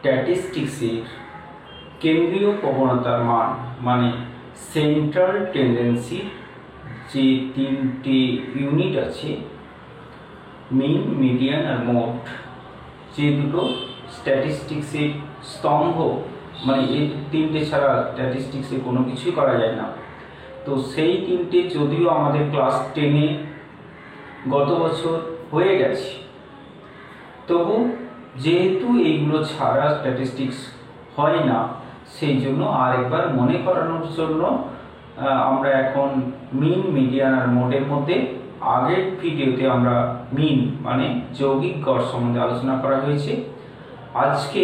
স্ট্যাটিস্টিক্সের কেন্দ্রীয় প্রবণতার মান মানে সেন্ট্রাল টেন্ডেন্সি যে তিনটে ইউনিট আছে, মিন, মিডিয়ান আর মোড, যে দুটো স্ট্যাটিস্টিক্সের স্তম্ভ, মানে এই তিনটে ছাড়া স্ট্যাটিস্টিক্সে কোনো কিছুই করা যায় না। তো সেই তিনটে যদিও আমাদের ক্লাস 10-এ গত বছর হয়ে গেছে, তবু যেহেতু এইগুলো ছাড়া স্ট্যাটিস্টিক্স হয় না, সেই জন্য আরেকবার মনে করানোর জন্য আমরা এখন মিন, মিডিয়ান আর মোডের মধ্যে আগের ভিডিওতে আমরা মিন মানে যৌগিক গড় সম্বন্ধে আলোচনা করা হয়েছে। আজকে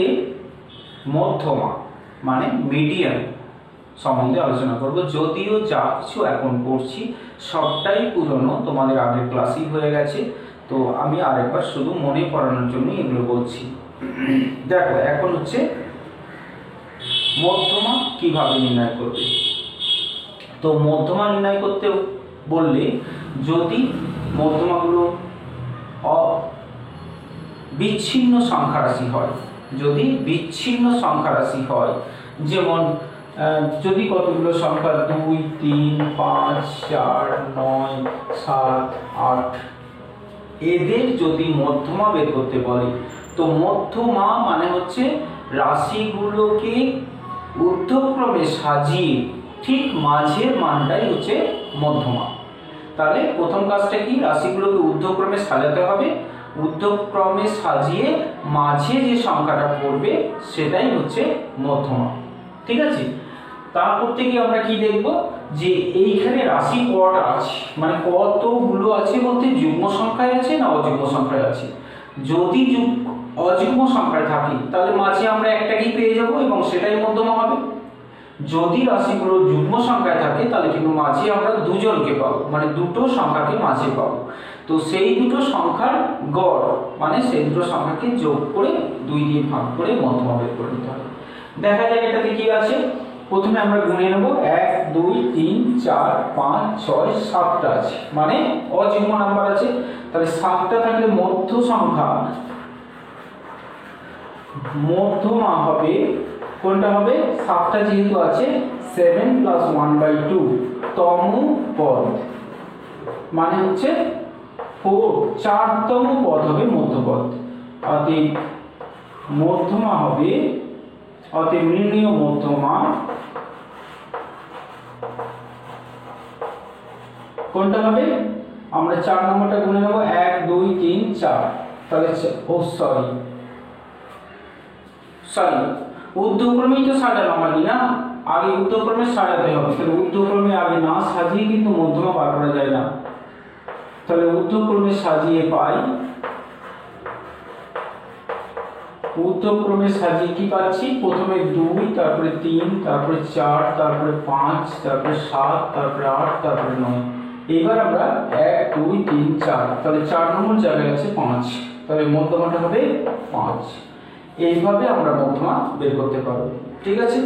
মধ্যমা মানে মিডিয়ান সম্বন্ধে আলোচনা করব। যদিও যা কিছু এখন করছি সবটাই পুরনো, তোমাদের আগের ক্লাসই হয়ে গেছে, তো আমি আরেকবার শুধু মনে করানোর জন্য এগুলো বলছি। দেখো, এখন হচ্ছে মধ্যমা কিভাবে নির্ণয় করবে। তো মধ্যমা নির্ণয় করতে বললে যদি মধ্যমাগুলো বিচ্ছিন্ন সংখ্যা রাশি হয়, যদি বিচ্ছিন্ন সংখ্যা রাশি হয়, যেমন যদি কতগুলো সংখ্যা 2, 3, 5, 4, 9, 7, 8 এদের যদি মধ্যমা বের করতে বলে, তো মধ্যমা মানে হচ্ছে রাশিগুলোকে ঊর্ধ্বক্রমে সাজিয়ে ঠিক মাঝের মানটাই হচ্ছে মধ্যমা। তাহলে প্রথম কাজটা কি, রাশিগুলোকে ঊর্ধ্বক্রমে সাজাতে হবে, ঊর্ধ্বক্রমে সাজিয়ে মাঝে যে সংখ্যাটা পড়বে সেটাই হচ্ছে মধ্যমা। ঠিক আছে, তারপর থেকে আমরা কি দেখব যে এইখানে রাশি কটা আছে, মানে কতগুলো আছে বলতে যুগ্ম সংখ্যায় আছে না অযুগ্ম সংখ্যায় আছে। যদি অযুগ্ম সংখ্যায় থাকে তাহলে মাঝে আমরা একটাকেই পেয়ে যাব এবং সেটাই মধ্যমা হবে। যদি রাশিগুলো যুগ্ম সংখ্যায় থাকে তাহলে কিন্তু মাঝে আমরা দুজনকে পাবো, মানে দুটো সংখ্যাকে মাঝে পাবো। তো সেই দুটো সংখ্যার গড় মানে সেই দুটো সংখ্যাকে যোগ করে 2 দিয়ে ভাগ করে মধ্যমা বের করে নিতে হবে। দেখা যাক এটাতে কি আছে। প্রথমে আমরা গুনে নেব, 1, 2, 3, 4, 5, 6, 7টা আছে, মানে অযুগ্ম নাম্বার আছে। তাহলে 7টা থাকলে মধ্য সংখ্যা মধ্যমা হবে কোনটা হবে, 7টা যেহেতু আছে 7 + 1/2 তম পদ, মানে হচ্ছে 4তম পদ হবে মধ্যপদ। অতএব মধ্যমা হবে, অতএব নির্ণেয় মধ্যমা কোনটা হবে, আমরা 4 নম্বরটা গুনে নেব, 1, 2, 3, 4। তাহলে সরি ঊর্ধ্বক্রমেই তো সাজানো হয়নি না, আগে ঊর্ধ্বক্রমে সাজাতে হবে। তাহলে ঊর্ধ্বক্রমে আগে না সাজিয়ে কিন্তু মধ্যমা বার করা যায় না। তাহলে ঊর্ধ্বক্রমে সাজিয়ে পাই, ঊর্ধ্বক্রমে সাজিয়ে কি পাচ্ছি, প্রথমে 2, তারপরে 3, তারপরে 4, তারপরে 5, তারপরে 7, তারপরে 8, তারপরে 9। এবার আমরা 1, 2, 3, 4, তাহলে 4 নম্বর জায়গায় আছে 5, তাহলে মধ্যমাটা হবে 5। এইভাবে আমরা মধ্যমা বের করতে পারবো। ঠিক আছে,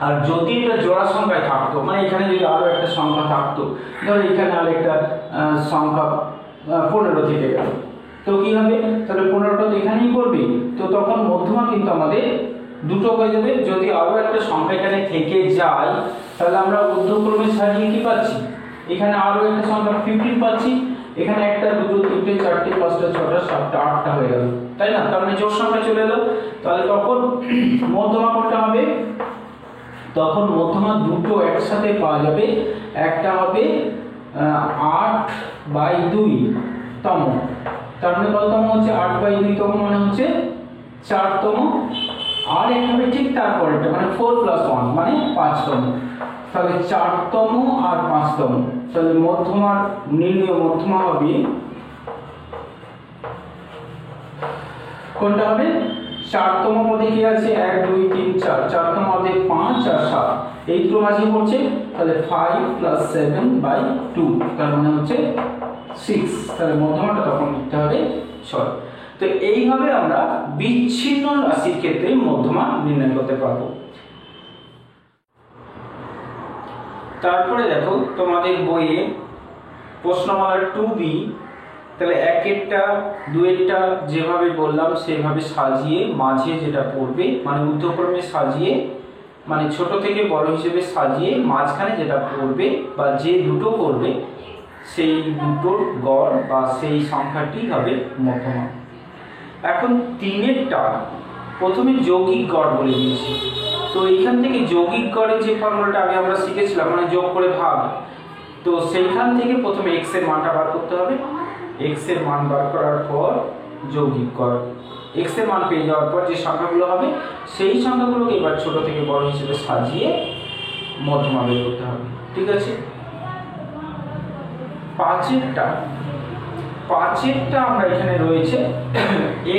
আর যদি এটা জোড়া সংখ্যায় থাকতো, মানে এখানে যদি আরো একটা সংখ্যা থাকতো, ধরো এখানে আর একটা সংখ্যা 15 থেকে গেল, তো কি হবে, তাহলে 15টা তো এখানেই পড়বে, তো তখন মধ্যমা কিন্তু আমাদের দুটো হয়ে যাবে। যদি আরো একটা সংখ্যা এখানে থেকে যায় তাহলে আমরা ঊর্ধ্বক্রমে সাজিয়ে কি পাচ্ছি, এখানে আরো একটা সংখ্যা 15 পাচ্ছি, এখানে 1, 2, 3, 4, 5, 6, 7, 8টা হয়ে গেল, তাই না? তার মানে জোড় সংখ্যা চলে এলো। তাহলে তখন মধ্যমা কোনটা হবে, তখন মধ্যমা দুটো একসাথে পাওয়া যাবে। একটা হবে 8/2 তম, তার মানে কততম হচ্ছে 8/2 তম, মানে হচ্ছে 4তম। আর একটা হবে ঠিক তারপরেটা, মানে 4 + 1 মানে 5তম। তাহলে 4তম আর 5তম, তাহলে মধ্যমার নির্ণেয় মধ্যমা হবে কোনটা হবে, 4তম পদে কি আছে, 1, 2, 3, 4, 4তম পদে 5 আর 7, এই দুটো মাঝে পড়ছে, তাহলে 5 + 7/2, তার মানে হচ্ছে 6। তাহলে মধ্যমাটা তখন লিখতে হবে 6। তো এইভাবে আমরা বিচ্ছিন্ন রাশির ক্ষেত্রে মধ্যমা নির্ণয় করতে পারবো। তারপরে দেখো তোমাদের বইয়ে প্রশ্নমালা 2B তাহলে একেরটা দুয়েরটা যেভাবে বললাম সেভাবে সাজিয়ে মাঝে যেটা পড়বে মানে ঊর্ধ্বক্রমে সাজিয়ে মানে ছোট থেকে বড় হিসেবে সাজিয়ে মাঝখানে যেটা পড়বে বা যে দুটো পড়বে সেই দুটোর গড় বা সেই সংখ্যাটি হবে মধ্যমা। এখন তিনেরটা প্রথমে যৌগিক গড় বলে দিয়েছি। তো এইখান থেকে যৌগিক গড়ের যে ফর্মুলাটা আগে আমরা শিখেছিলাম মানে যোগ করে ভাগ, তো সেইখান থেকে প্রথমে x এর মানটা বার করতে হবে। x এর মান বার করার পর যৌগিক গড়, x এর মান পেয়ে যাওয়ার পর যে সংখ্যাগুলো হবে সেই সংখ্যাগুলোকে এবার ছোট থেকে বড় হিসেবে সাজিয়ে মধ্যমা বের করতে হবে। ঠিক আছে। পাঁচেরটা আমরা এখানে রয়েছে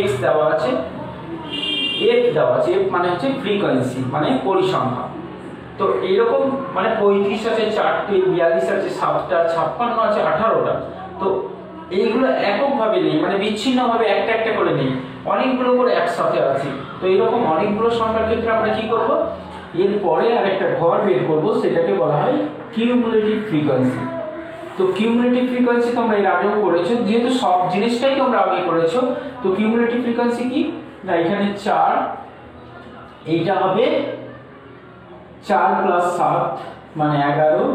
x দেওয়া আছে, f দেওয়া আছে, f মানে হচ্ছে ফ্রিকোয়েন্সি মানে পরিসংখ্যা। তো এইরকম মানে 35 আছে 4টে, 42 আছে 7টা, 56 আছে 18টা। তো এইগুলো এককভাবে নেই মানে বিচ্ছিন্নভাবে একটা একটা করে নেই, অনেকগুলো করে একসাথে আছে। তো এরকম অনেকগুলো সংখ্যার ক্ষেত্রে আমরা কি করব, এরপরে আরেকটা ঘর বের করব, সেটাকে বলা হয় কিউমুলেটিভ ফ্রিকোয়েন্সি। তো কিউমুলেটিভ ফ্রিকোয়েন্সি তোমরা এর আগেও করেছো, যেহেতু সব জিনিসটাই তোমরা আগে করেছো। তো কিউমুলেটিভ ফ্রিকোয়েন্সি কি না, এখানে 4, এইটা হবে 4 + 7 মানে 11,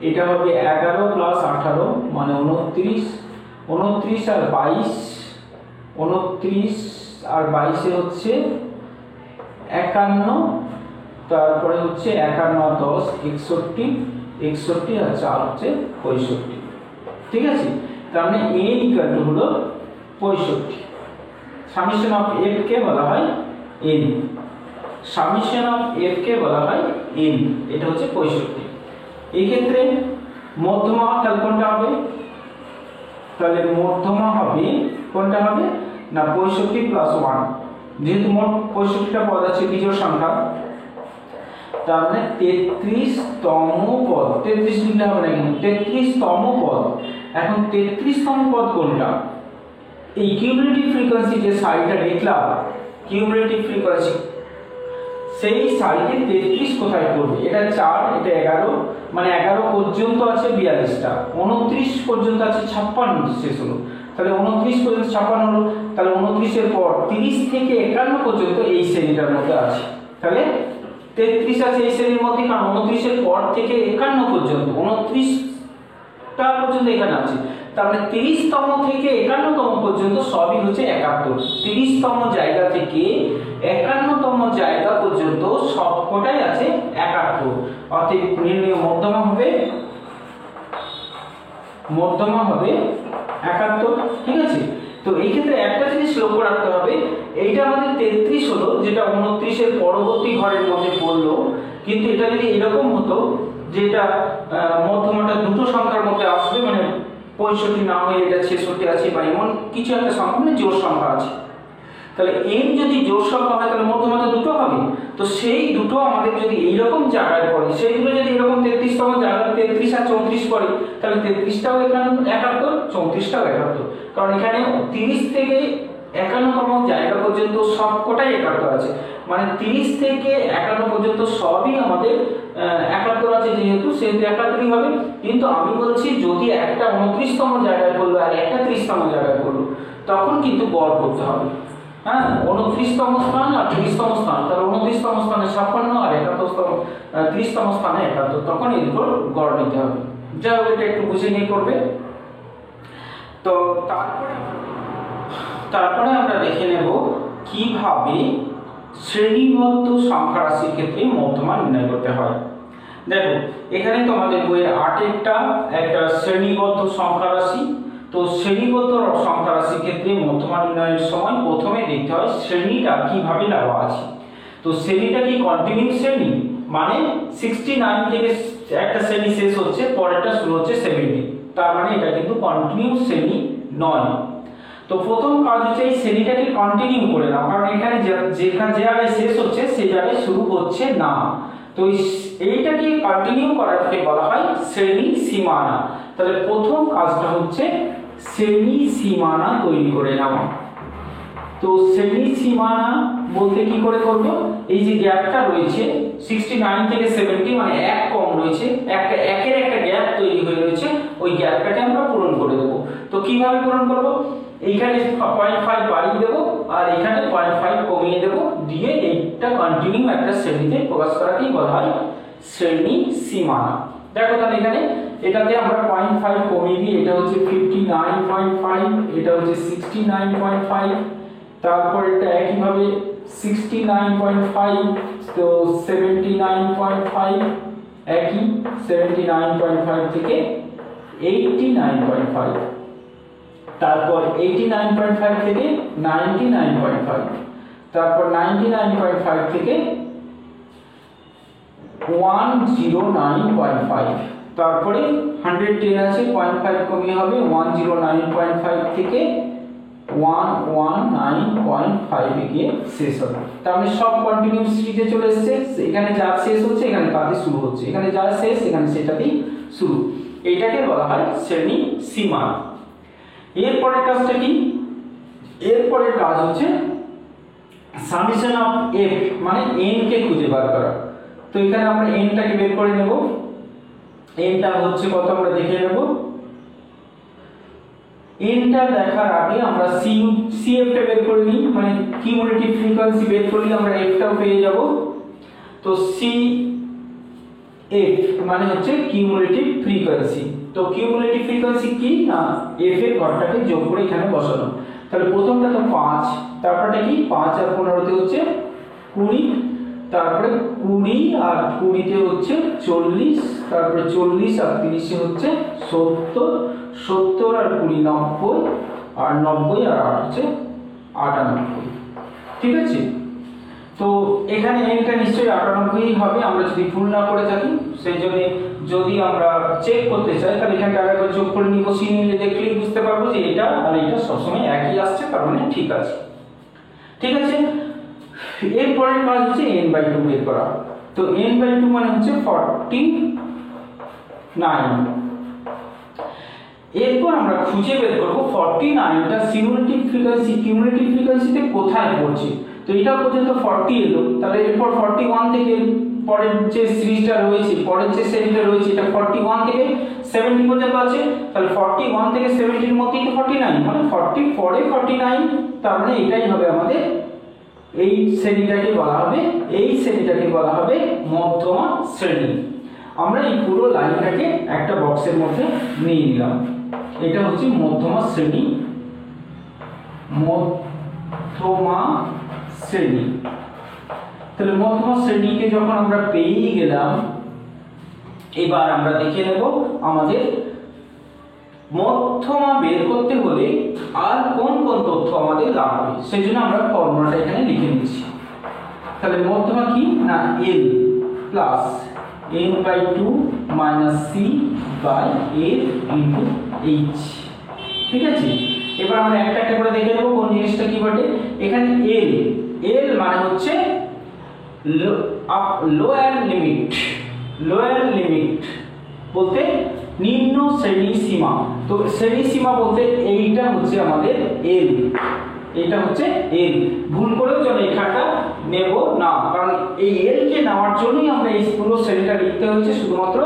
এটা হবে 11 + 18 মানে 29, 29 আর 22, 29 আর 22 হচ্ছে 51, তারপরে হচ্ছে 51 10 61, 61 আর 4 হচ্ছে 65। ঠিক আছে। তার মানে a = হলো 65। সামেশন অফ f কে বলা হয় n, সামেশন অফ f কে বলা হয় n, এটা হচ্ছে 65। এই ক্ষেত্রে মধ্যমা তাহলে কোনটা হবে, তাহলে মধ্যমা হবে কোনটা হবে না 65 + 1, যেহেতু মোট 65টা পদ আছে বিজোড় সংখ্যা, তার মানে 33তম পদ, 33 লিখলে হবে না কিন্তু 33তম পদ। এখন 33তম পদ কোনটা, এই কিউমুলেটিভ ফ্রিকোয়েন্সি যে সারিটা দেখলাম কিউমুলেটিভ ফ্রিকোয়েন্সি, সেই সারিতে 33 কোথায় পড়বে, এটা 4, এটা 11 মানে 11 পর্যন্ত আছে 42টা, 29 পর্যন্ত আছে 56 শেষ হলো, তাহলে 29 পর্যন্ত 56 হলো, তাহলে 29 এর পর 30 থেকে 51 পর্যন্ত এই শ্রেণীটার মধ্যে আছে। তাহলে 33 আছে এই শ্রেণীর মধ্যে, কারণ 29 এর পর থেকে 51 পর্যন্ত 29টা পর্যন্ত এখানে আছে। তার মানে 30তম থেকে 51তম পর্যন্ত সবই হচ্ছে 71। 30তম জায়গা থেকে 51তম জায়গা পর্যন্ত সবকটাই আছে 71। অতএব নির্ণয় মধ্যমা হবে 71। ঠিক আছে। তো এই ক্ষেত্রে একটা জিনিস লক্ষ্য রাখতে হবে, এইটা আমাদের 33 হলো যেটা 29 এর পরবর্তী ঘরের মধ্যে পড়লো, কিন্তু এটা যদি এরকম হতো যেটা মধ্যমাটা দুটো সংখ্যার মধ্যে আসবে মানে 65 না হয়ে এটা 66 আছে বা এমন কিছু একটা সংখ্যা মানে জোড় সংখ্যা আছে, তাহলে n যদি জোড় সংখ্যা হয় তাহলে মধ্যমাটা দুটো হবে। তো সেই দুটো আমাদের যদি এইরকম জায়গায় পড়ে, সেই দুটো যদি এরকম 33তম জায়গায় 33 আর 34 পড়ে, তাহলে 33টাও এখানে 71, 34টাও 71, কারণ এখানে 30 থেকে 51তম জায়গা পর্যন্ত সবকটাই 71 আছে, মানে 30 থেকে 51 পর্যন্ত সবই আমাদের 71 আছে, যেহেতু সেহেতু 71ই হবে। কিন্তু আমি বলছি যদি একটা 29তম জায়গায় পড়লো আর একটা 30তম জায়গায় পড়লো, তখন কিন্তু গড় করতে হবে। হ্যাঁ, 29তম স্থান আর 30তম স্থান, তাহলে 29তম স্থানে 56 আর 30তম স্থানে 71, তখন এর উপর গড় নিতে হবে। যাই হোক, এটা একটু বুঝে নিয়ে করবে। তো তারপরে আমরা দেখে নেব কিভাবে শ্রেণীবদ্ধ সংখ্যা রাশির ক্ষেত্রে মধ্যমা নির্ণয় করতে হয়। দেখো, এখানে তোমাদের বইয়ের 8এরটা একটা শ্রেণীবদ্ধ সংখ্যা রাশি। তো শ্রেণীবদ্ধ সংখ্যা রাশির ক্ষেত্রে মধ্যমা নির্ণয়ের সময় প্রথমে দেখতে হয় শ্রেণীটা কিভাবে দেওয়া আছে। তো শ্রেণীটা কি কন্টিনিউ শ্রেণী, মানে 69 থেকে একটা শ্রেণী শেষ হচ্ছে, পরেরটা শুরু হচ্ছে 70, তার মানে এটা কিন্তু কন্টিনিউ শ্রেণী নয়। তো প্রথম কাজ হচ্ছে এই শ্রেণীটাকে কন্টিনিউ করে নাও, কারণ এখানে যেখানে যে জায়গায় শেষ হচ্ছে সেই জায়গায় শুরু হচ্ছে না। তো এইটাকে কন্টিনিউ করাকে বলা হয় শ্রেণী সীমানা। তাহলে প্রথম কাজটা হচ্ছে শ্রেণী সীমানা তৈরি করে নেওয়া। তো শ্রেণী সীমানা বলতে কি করে করব, এই যে গ্যাপটা রয়েছে 69 থেকে 70 মানে এক কম রয়েছে, একটা একের একটা গ্যাপ তৈরি হয়ে রয়েছে, ওই গ্যাপটাকে আমরা পূরণ করে দেব। তো কিভাবে পূরণ করব, এইখানে 0.5 বাড়িয়ে দেব আর এখানে 0.5 কমিয়ে দেব, দিয়ে এইটা কন্টিনিউ একটা শ্রেণীতে প্রকাশ করাকেই বলা হয় শ্রেণী সীমানা। দেখো তাহলে এখানে এটাতে আমরা 0.5 কমিয়ে দিই, এটা হচ্ছে 59.5, এটা হচ্ছে 69.5, তারপর এটা একইভাবে 69.5, তো 79.5, একই 79.5 থেকে 89.5, তারপর 89.5 থেকে 99.5, তারপর 99.5 থেকে 109.5, তারপরে 110 আছে 0.5 কমিয়ে হবে 109.5 থেকে 119.5 এ গিয়ে শেষ হবে। তার মানে সব কন্টিনিউয়াস সিরিজে চলে এসেছে, এখানে যা শেষ হচ্ছে এখানে তাতে শুরু হচ্ছে, এখানে যা শেষ এখানে সেটাতেই শুরু, এইটাকে বলা হয় শ্রেণী সীমানা। এরপরের কাজটা কি, এরপরের কাজ হচ্ছে সামেশন অফ f মানে n কে খুঁজে বার করা। তো এখানে আমরা n টাকে বের করে নেব, n টা হচ্ছে কত আমরা দেখে নেব। n টা দেখার আগে আমরা cf টা বের করে নিই, মানে কিউমুলেটিভ ফ্রিকোয়েন্সি বের করলে আমরা f টাও পেয়ে যাব। তো cf মানে হচ্ছে কিউমুলেটিভ ফ্রিকোয়েন্সি। তো কিউমুলেটিভ ফ্রিকোয়েন্সি কি না, f এর ঘরটাকে যোগ করে এখানে বসানো। তাহলে প্রথমটা তো 5, তারপরটা কি 5 আর 15 তে হচ্ছে 20, তারপরে 20 আর 20 তে হচ্ছে 40, তারপরে 40 আর 30 এ হচ্ছে 70, 70 আর 20 90, আর 90 আর 8 হচ্ছে 98। ঠিক আছে, তো এখানে nটা নিশ্চয়ই 98 হবে আমরা যদি ভুল না করে থাকি। সেই জন্য যদি আমরা চেক করতে চাই তাহলে এখানে আরেকবার যোগ করে নিব, বসিয়ে নিলে দেখলেই বুঝতে পারবো যে এটা আর এটা সবসময় একই আসছে, তার মানে ঠিক আছে। ঠিক আছে, এরপরের কাজ হচ্ছে n/2 বের করা। তো n/2 মানে হচ্ছে 49। এরপর আমরা খুঁজে বের করব 49টা কিউমুলেটিভ ফ্রিকোয়েন্সিতে কোথায় পড়ছে। তো এটা পর্যন্ত 40 এলো, তাহলে এরপর 41 থেকে পরের যে সিরিজটা রয়েছে, পরের যে শ্রেণীটা রয়েছে এটা 41 থেকে 70 পর্যন্ত আছে, তাহলে 41 থেকে 70 এর মধ্যেই তো 49, মানে 40 পরে 49, তার মানে এটাই হবে আমাদের এই শ্রেণীটাকে বলা হবে মধ্যমা শ্রেণী। আমরা এই পুরো লাইনটাকে একটা বক্সের মধ্যে নিয়ে নিলাম, এটা হচ্ছে মধ্যমা শ্রেণী। তাহলে মধ্যমা শ্রেণীকে যখন আমরা পেয়ে গেলাম, এবার আমরা দেখে নেব আমাদের মধ্যমা বের করতে হলে আর কোন কোন তথ্য আমাদের লাগবে। সেই জন্য আমরা ফর্মুলাটা এখানে লিখে নিচ্ছি। তাহলে মধ্যমা কি না, l plus n/2 minus c by a into h। ঠিক আছে, এবার আমরা একটা একটা করে দেখে নেব কোন জিনিসটা কি বটে। এখানে l মানে হচ্ছে লোয়ার লিমিট বলতে নিম্ন শ্রেণী সীমা। তো শ্রেণী সীমা বলতে এইটা হচ্ছে আমাদের l, এটা হচ্ছে l। ভুল করেও যেন এখানটা নেব না, কারণ এই l কে নেওয়ার জন্যই আমরা এই পুরো শ্রেণীটা লিখতে হয়েছে, শুধুমাত্র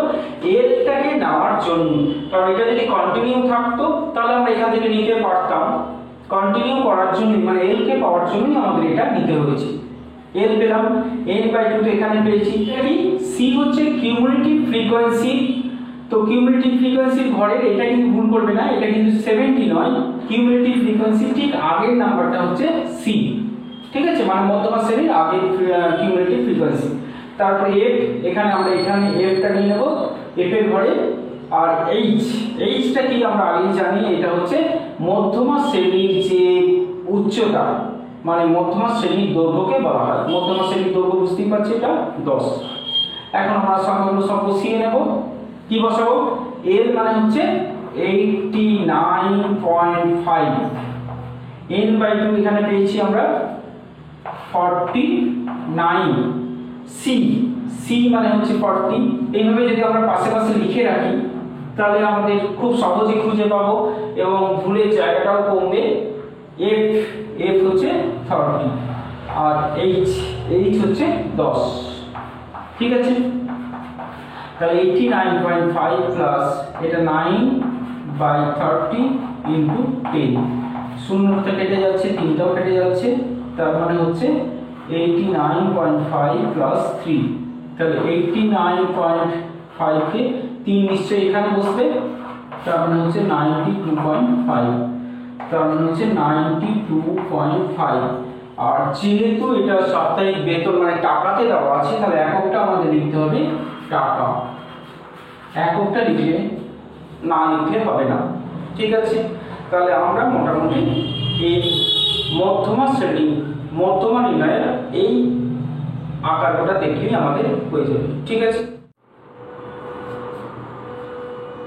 l টাকে নেওয়ার জন্য। কারণ এটা যদি কন্টিনিউ থাকতো তাহলে আমরা এখান থেকে নিতে পারতাম, কন্টিনিউ করার জন্য মানে l কে পাওয়ার জন্যই আমাদের এটা নিতে হয়েছে। l পেলাম, n/2 তো এখানে পেয়েছি। c হচ্ছে কিউমুলেটিভ ফ্রিকোয়েন্সি। তো কিউমুলেটিভ ফ্রিকোয়েন্সির ঘরের এটা কিন্তু ভুল করবে না, এটা কিন্তু 70 নয়, কিউমুলেটিভ ফ্রিকোয়েন্সি ঠিক আগের নাম্বারটা হচ্ছে c। ঠিক আছে, মানে মধ্যমা শ্রেণীর আগের কিউমুলেটিভ ফ্রিকোয়েন্সি। তারপর f, এখানে আমরা এখানে f টা নিয়ে নেব f এর ঘরে। আর h টা কি আমরা আগেই জানি, এটা হচ্ছে মধ্যমা শ্রেণীর যে উচ্চতা, মানে মধ্যমা শ্রেণীর দৈর্ঘ্যকে বলা হয়। মধ্যমা শ্রেণীর দৈর্ঘ্য বুঝতেই পারছি এটা 10। এখন আমরা সংখ্যাগুলো সব বসিয়ে নেব। কি বসাবো, l মানে হচ্ছে 89.5, n/2 এখানে পেয়েছি আমরা 49, c মানে হচ্ছে 40। এইভাবে যদি আমরা পাশে পাশে লিখে রাখি তাহলে আমাদের খুব সহজে খুঁজে পাবো এবং ভুলের জায়গাটাও কমবে। f হচ্ছে 30। আর এইচ হচ্ছে 10, ঠিক আছে। তাহলে 89.5 প্লাস এটা 9/30 ইন্টু 10, শূন্যটা কেটে যাচ্ছে, তিনটাও কেটে যাচ্ছে, তার মানে হচ্ছে 89.5 প্লাস 3, তাহলে 89.5 কে 3 নিশ্চয়ই এখানে বসবে, তার মানে হচ্ছে 92.5, তার মানে হচ্ছে 92.5। আর যেহেতু এটা সাপ্তাহিক বেতন মানে টাকাতে দেওয়া আছে, তাহলে এককটা আমাদের লিখতে হবে টাকা, এককটা লিখে না লিখলে হবে না, ঠিক আছে। তাহলে আমরা মোটামুটি এই মধ্যমা শ্রেণী মধ্যমা নির্ণয়ের এই আকারটা দেখলেই আমাদের হয়ে যাবে, ঠিক আছে।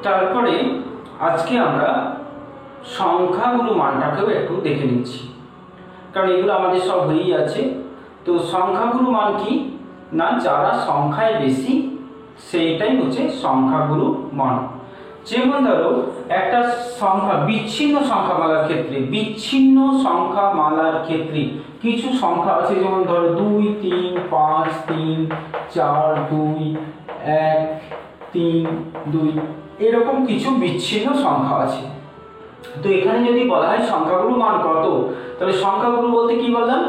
তারপরে আজকে আমরা সংখ্যাগুলো মানটাকেও একটু দেখে নিচ্ছি, কারণ এগুলো আমাদের সব হয়েই আছে। তো সংখ্যাগুলো মান কি না, যারা সংখ্যায় বেশি সেইটাই হচ্ছে সংখ্যাগুলো মান। যেমন ধরো একটা সংখ্যা বিচ্ছিন্ন সংখ্যামালার ক্ষেত্রে কিছু সংখ্যা আছে, যেমন ধরো 2 3 5 3 4 2 1 3 2, এরকম কিছু বিচ্ছিন্ন সংখ্যা আছে। তো এখানে যদি বলা হয় সংখ্যাগুলো মান কত, তাহলে সংখ্যাগুলো বলতে কি বললাম,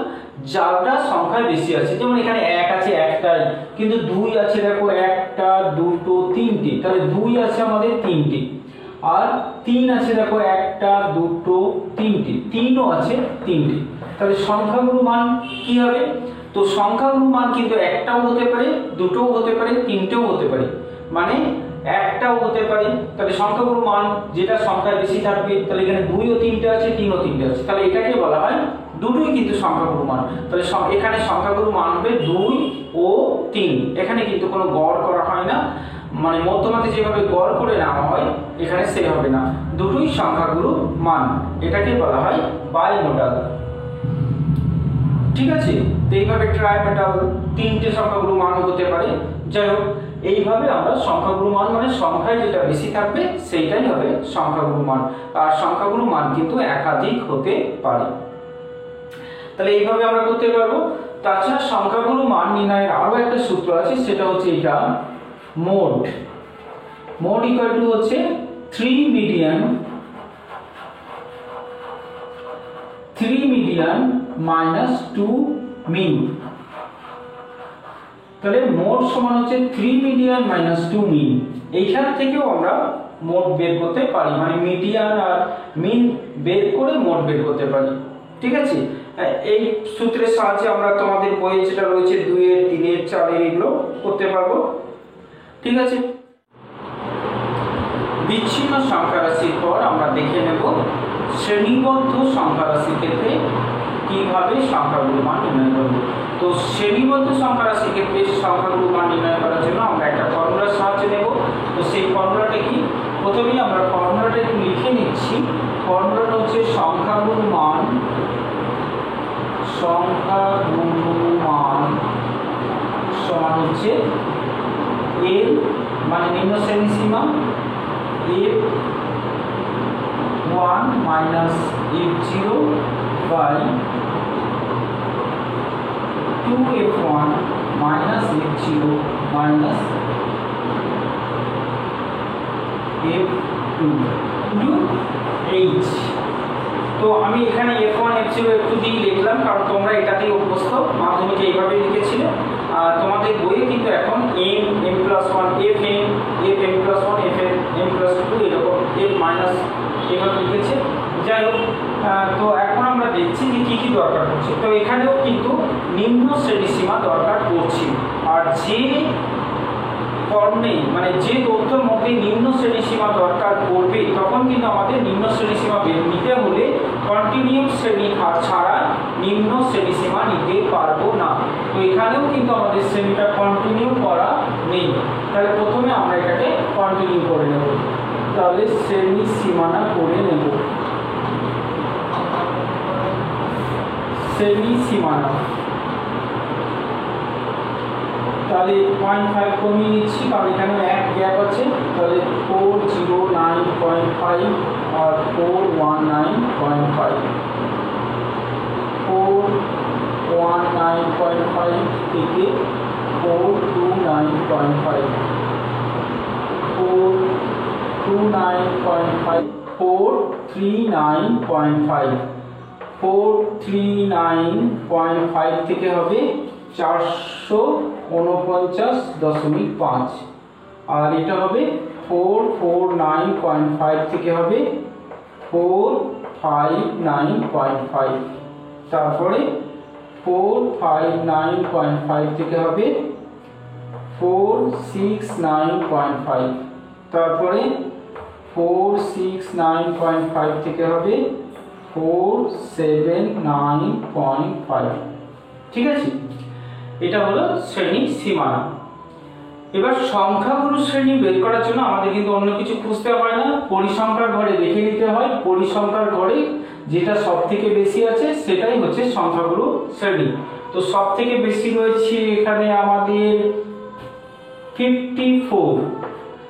যারা সংখ্যায় বেশি আছে। যেমন এখানে 1 আছে একটাই, কিন্তু 2 আছে দেখো একটা দুটো তিনটে, তাহলে 2 আছে আমাদের তিনটে, আর 3 আছে দেখো একটা দুটো তিনটে, 3ও আছে তিনটে, তাহলে সংখ্যাগুলো মান কি হবে? তো সংখ্যাগুলো মান কিন্তু একটাও হতে পারে, দুটোও হতে পারে, তিনটেও হতে পারে, মানে একটাও হতে পারে। তাহলে সংখ্যাগুলো মান যেটা সংখ্যায় বেশি থাকবে, তাহলে এখানে 2 ও 3টে আছে, 3 ও 3টে আছে, তাহলে এটাকে বলা হয় দুটোই কিন্তু সংখ্যাগুলো মান। তাহলে এখানে সংখ্যাগুলো মান হবে 2 ও 3, এখানে কিন্তু কোনো গড় করা হয় না, মানে মধ্যমাতে যেভাবে গড় করে নেওয়া হয় এখানে সে হবে না, দুটোই সংখ্যাগুলো মান, এটাকে বলা হয় বাইমোডাল, ঠিক আছে। তো এইভাবে ট্রাইমোডাল, তিনটে সংখ্যাগুলো মান হতে পারে। যাই হোক, এইভাবে আমরা সংখ্যাগুলো মান মানে সংখ্যায় যেটা বেশি থাকবে সেইটাই হবে সংখ্যাগুলো মান, আর সংখ্যাগুলো মান কিন্তু একাধিক হতে পারে। তাহলে এইভাবে আমরা করতে পারবো। তাছাড়া সংখ্যাগুলো মান নির্ণয়ের আরো একটা সূত্র আছে, সেটা হচ্ছে এটা মোড ইকুয়াল টু হচ্ছে 3 মিডিয়ান মাইনাস 2 মিন। তাহলে মোড সমান হচ্ছে 3 মিডিয়ান মাইনাস 2 মিন। এইখান থেকেও আমরা মোড বের করতে পারি, মানে মিডিয়ান আর মিন বের করে মোড বের করতে পারি, ঠিক আছে। এই সূত্রের সাহায্যে আমরা তোমাদের বইয়ে যেটা রয়েছে 2 এর 3 এর 4 এর এগুলো করতে পারবো, ঠিক আছে। বিচ্ছিন্ন সংখ্যা রাশির পর আমরা দেখে নেব শ্রেণীবদ্ধ সংখ্যা রাশির ক্ষেত্রে কিভাবে সংখ্যাগুলো মান নির্ণয় করব। তো শ্রেণীবদ্ধ সংখ্যা রাশির ক্ষেত্রে সংখ্যাগুলো মান নির্ণয় করার জন্য আমরা একটা ফর্মুলার সাহায্য নেব। তো সেই ফর্মুলাটা কি, প্রথমেই আমরা ফর্মুলাটা একটু লিখে নিচ্ছি। ফর্মুলাটা হচ্ছে সংখ্যাগুলো মান সমান হচ্ছে এল মানে নিম্ন শ্রেণী সীমা f1 minus f0 by 2f1 minus f0 minus f2 into h। তো আমি এখানে f1 f0 f2 দিয়ে লিখলাম, কারণ তোমরা এটাতেই অভ্যস্ত, মাধ্যমিকে এইভাবে লিখেছিলে। আর তোমাদের বইয়ে কিন্তু এখন m+1 fn fm+1 fm+2 এরকম f মাইনাস এভাবে লিখেছে। যাই হোক, তো এখন আমরা দেখছি যে কি কি দরকার পড়ছে। তো এখানেও কিন্তু নিম্ন শ্রেণী সীমা দরকার পড়ছে, আর যে ফর্মে মানে যে তথ্যের মধ্যে নিম্ন শ্রেণী সীমা দরকার পড়বে, তখন কিন্তু আমাদের নিম্ন শ্রেণী সীমা নিতে হলে কন্টিনিউয়াস শ্রেণী ছাড়া নিম্ন শ্রেণী সীমা নিতে পারবো না। তো এখানেও কিন্তু আমাদের শ্রেণীটা কন্টিনিউ করা নেই, তাহলে প্রথমে আমরা এটাকে কন্টিনিউ করে নেব। তাহলে শ্রেণী সীমানা করে নেব, শ্রেণী সীমানা। তাহলে 0.5 কমিয়ে নিচ্ছি, কারণ এখানে এক গ্যাপ আছে। তাহলে 409.5 আর 419.5 409.5 19.5 থেকে 429.5, 429.5, 439.5, 439.5 থেকে হবে 449.5, আর এটা হবে 449.5 থেকে হবে 459.5, তারপরে 459.5 থেকে হবে 469.5, তারপরে 469.5 থেকে হবে 479.5। ঠিক আছে, এটা হলো শ্রেণী সীমানা। এবার সংখ্যাগুরু শ্রেণী বের করার জন্য আমাদের কিন্তু অন্য কিছু খুঁজতে হয় না, পরিসংখ্যার ঘরে দেখে নিতে হয়। পরিসংখ্যার ঘরে যেটা সব থেকে বেশি আছে সেটাই হচ্ছে সংখ্যাগুরু শ্রেণী। তো সব থেকে বেশি রয়েছে এখানে আমাদের 54,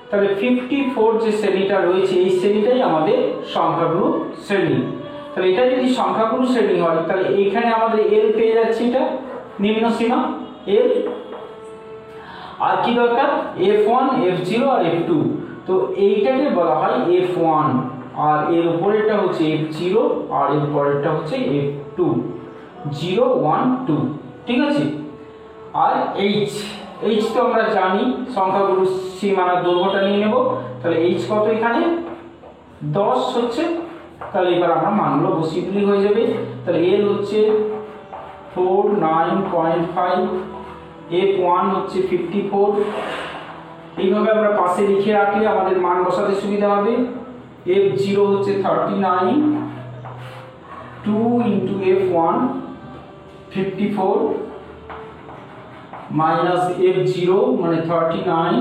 তাহলে 54 যে শ্রেণীটা রয়েছে এই শ্রেণীটাই আমাদের সংখ্যাগুরু শ্রেণী। তাহলে এটা যদি সংখ্যাগুরু শ্রেণী হয় তাহলে এইখানে আমাদের এল পেয়ে যাচ্ছে, এটা নিম্ন সীমা এল। আর কি দরকার, f1, f0 আর f2। তো এইটাকে বলা হয় f1, আর এর উপরেরটা হচ্ছে f0 আর এর পরেরটা হচ্ছে f2, 0 1 2। ঠিক আছে, আর h তো আমরা জানি, সংখ্যাগুরু সীমানার দৈর্ঘ্যটা নিয়ে নেব। তাহলে h কত এখানে 10 হচ্ছে, তাহলে এবার আমরা মানগুলো বসিয়ে দিলেই হয়ে যাবে। তাহলে l হচ্ছে 49.5, f1 হচ্ছে 54। এইভাবে আমরা পাশে লিখে রাখলে আমাদের মান বসাতে সুবিধা হবে। f0 হচ্ছে 39, 2 into f1 54 মাইনাস f0 মানে 39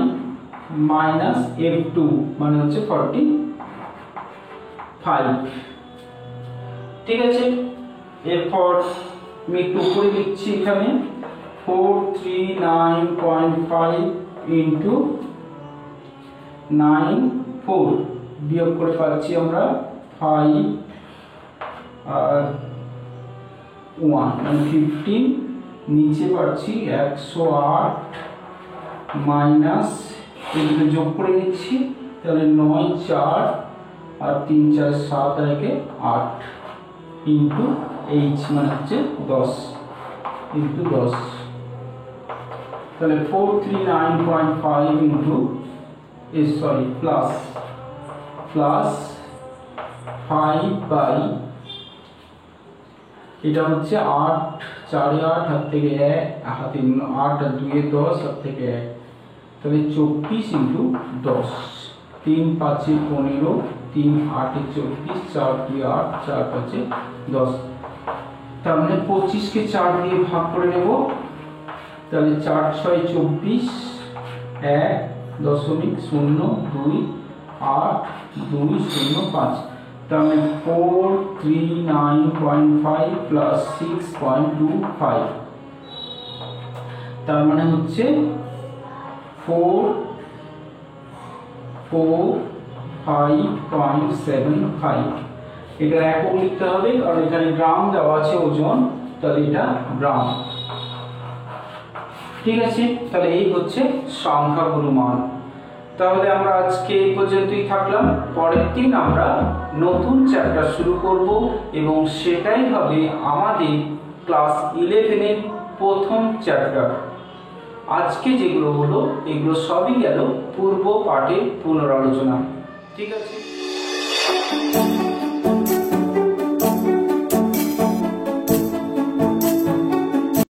মাইনাস f2 মানে হচ্ছে 45। ঠিক আছে, এরপর আমি একটু উপরে লিখছি এখানে 439.5 ইন্টু 9 4, বিয়োগ করে পাচ্ছি আমরা 5 আর 1 মানে 15, নিচে পাচ্ছি 108 মাইনাস এগুলো যোগ করে নিচ্ছি, তাহলে 9 4 আর 3 4 7 আর 8 ইন্টু h মানে হচ্ছে 10 ইন্টু 10, তাহলে 439.5 ইন্টু প্লাস 5 বাই এটা হচ্ছে 8 4 8 হাত থেকে 1 হাতে 8 আর 2 এ 10 হাত থেকে 1, তাহলে 24 ইন্টু 10, 3 5 এ 15, 3 8 এ 24, 4 2 8, 4 5 এ 10, তার মানে 25 কে 4 দিয়ে ভাগ করে নেব, তাহলে 4 6 24, 1.028 2 0 5, তার মানে 439.5 প্লাস 6.25, তার মানে হচ্ছে 445.75। এটা একক লিখতে হবে কারণ এখানে গ্রাম দেওয়া আছে ওজন, তাহলে এটা গ্রাম। ঠিক আছে, তাহলে এই হচ্ছে সংখ্যাগুরু মান। তাহলে আমরা আজকে এই পর্যন্তই থাকলাম। পরের দিন আমরা নতুন চ্যাপ্টার শুরু করব এবং সেটাই হবে আমাদের ক্লাস 11 এর প্রথম চ্যাপ্টার। আজকে যেগুলো হলো এগুলো সবই গেল পূর্ব পাঠের পুনরালোচনা। ঠিক আছে।